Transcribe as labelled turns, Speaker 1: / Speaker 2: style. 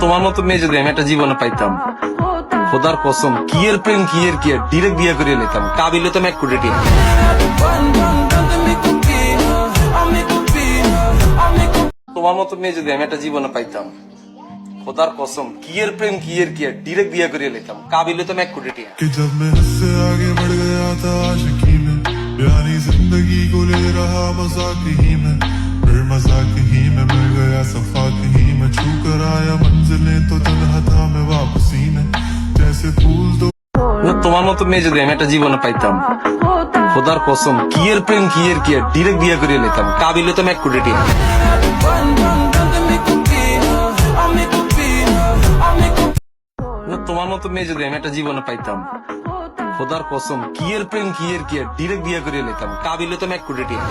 Speaker 1: তোমার মতো মেয়ে যদি আমি একটা জীবনে পাইতাম, খোদার কসম কি এর প্রেম কি এর ডিরেক্ট বিয়ে করে নিতাম, কাবিলে তো এক কোটি টাকা। তোমার মতো মেয়ে যদি আমি একটা জীবনে পাইতাম, খোদার কসম কি এর প্রেম কি এর ডিরেক্ট বিয়ে করে নিতাম, কাবিলে তো এক কোটি টাকা।
Speaker 2: कि जब मैं हद से आगे बढ़ गया था आशिकी में, यानी जिंदगी को ले रहा मजाक ही में, फिर मजाक ही में मिल गया सफाक ही में, छू कर आया मंजिलें तो तन्हा था मैं वापसी में, जैसे फूल तो
Speaker 1: তোমার মতো মেয়ে যদি আমি একটা জীবনে পাইতাম, খোদার কসম কি এর প্রেম কি এর ডিরেক্ট বিয়ে করে নিতাম, কাবিলে তো এক কোটি টাকা। তোমার মতো মেয়ে যদি আমি একটা জীবনে পাইতাম, খোদার কসম কি এর প্রেম কি এর ডিরেক্ট বিয়ে করে নিতাম, কাবিলে তো এক কোটি টাকা।